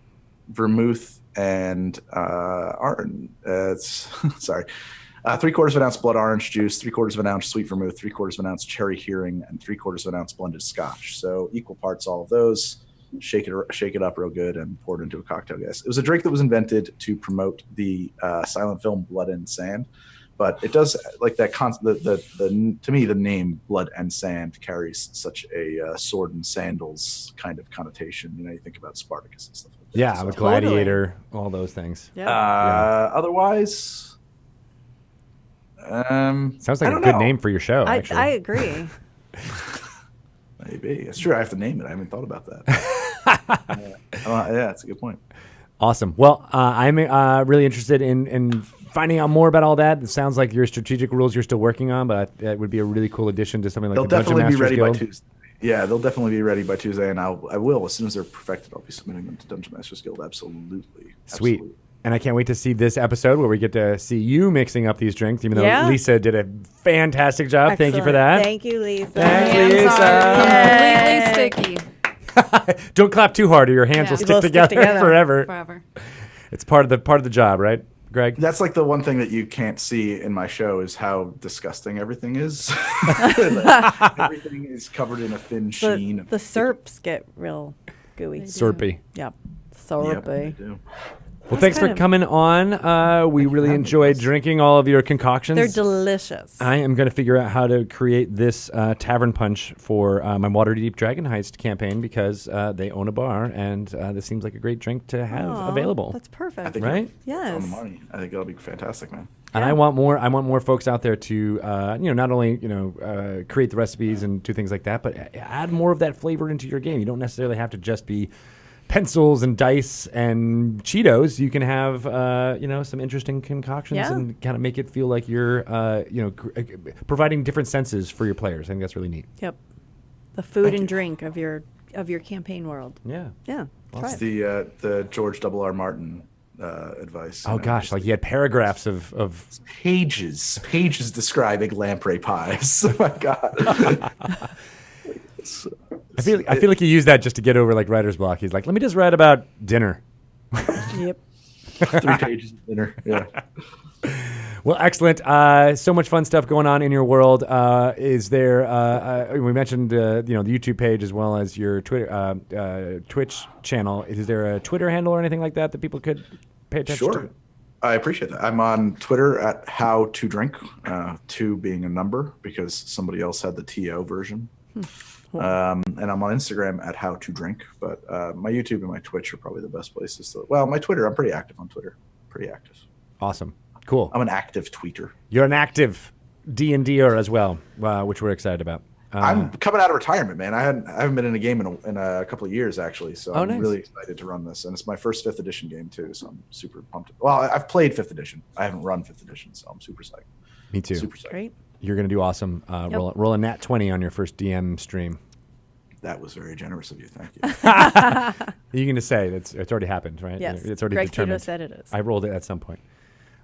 vermouth, and sorry. 3/4 of an ounce blood orange juice, 3/4 of an ounce sweet vermouth, 3/4 of an ounce cherry hearing, and 3/4 of an ounce blended Scotch. So equal parts all of those. Shake it up real good, and pour it into a cocktail glass. It was a drink that was invented to promote the silent film Blood and Sand, but it does like that. To me, the name Blood and Sand carries such a sword and sandals kind of connotation. You think about Spartacus and stuff like that. Yeah, with Gladiator, all those things. Yeah. Otherwise. Sounds like a good name for your show. Actually, I agree. Maybe it's true. I have to name it. I haven't thought about that. Yeah, that's a good point. Awesome. Well, I'm really interested in finding out more about all that. It sounds like your strategic rules you're still working on, but it would be a really cool addition to something like They'll the Dungeon definitely be Masters ready Guild. by Tuesday. Yeah, they'll definitely be ready by Tuesday, and I will as soon as they're perfected. I'll be submitting them to Dungeon Masters Guild. Absolutely. Sweet. Absolutely. And I can't wait to see this episode where we get to see you mixing up these drinks, even though Yeah. Lisa did a fantastic job. Thank you for Excellent. that. Thank you, Lisa. Thanks, Hands are Lisa. completely sticky Don't clap too hard or your hands Yeah. will stick They'll stick together together. forever. forever. It's part of the job, right, Greg? That's like the one thing that you can't see in my show is how disgusting everything is. Everything is covered in a thin sheen. The serps get real gooey. Syrupy. Yep. Yep, Syrupy. they do. Well, thanks for kind of- coming on. We really enjoyed drinking all of your concoctions. They're delicious. I am going to figure out how to create this tavern punch for my Waterdeep Dragon Heist campaign because they own a bar, and this seems like a great drink to have Aw, available. That's perfect. I think Right? Yes. on the money. I think that'll be fantastic, man. And I want more folks out there to not only create the recipes and do things like that, but add more of that flavor into your game. You don't necessarily have to just be pencils and dice and Cheetos. You can have some interesting concoctions Yeah. and kind of make it feel like you're providing different senses for your players. I think that's really neat. Yep. The food and drink of your campaign world. Yeah. Yeah. Try It's it. the George R.R. Martin advice. Oh gosh, like you had paragraphs of pages describing lamprey pies. Oh my god. I feel like he used that just to get over like writer's block. He's like, let me just write about dinner. Yep. 3 pages of dinner. Yeah. Well, excellent. So much fun stuff going on in your world. Is there? We mentioned the YouTube page as well as your Twitter, Twitch channel. Is there a Twitter handle or anything like that that people could pay attention Sure. to? I appreciate that. I'm on Twitter at how to drink, 2 being a number because somebody else had the TO version. And I'm on Instagram at how to drink, but my YouTube and my Twitch are probably the best places to. Well, my Twitter, I'm pretty active on Twitter. Pretty active. Awesome. Cool. I'm an active tweeter. You're an active D&Der as well, which we're excited about. I'm coming out of retirement, man. I haven't been in a game in a couple of years actually, so I'm nice. really excited to run this, and it's my first 5th edition game too, so I'm super pumped. Well, I've played 5th edition. I haven't run 5th edition, so I'm super psyched. Me too. Super psyched. Great. You're going to do awesome. Roll a nat 20 on your first DM stream. That was very generous of you. Thank you. You can just say it's already happened, right? Yes. It's already Greg determined. Tito said it is. I rolled it at some point.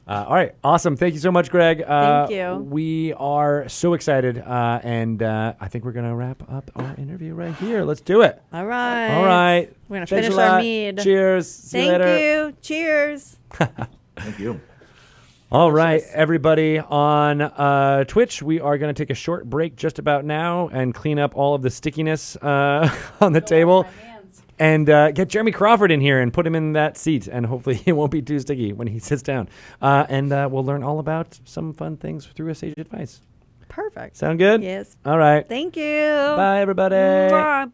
All right. Awesome. Thank you so much, Greg. Thank you. We are so excited. And I think we're going to wrap up our interview right here. Let's do it. All right. All right. We're going to Thanks finish a our lot. mead. Cheers. See you Thank later. you. Cheers. Thank you. All right, everybody on Twitch, we are going to take a short break just about now and clean up all of the stickiness on the table. and get Jeremy Crawford in here and put him in that seat, and hopefully it won't be too sticky when he sits down. And we'll learn all about some fun things through a sage advice. Perfect. Sound good? Yes. All right. Thank you. Bye, everybody. Bye.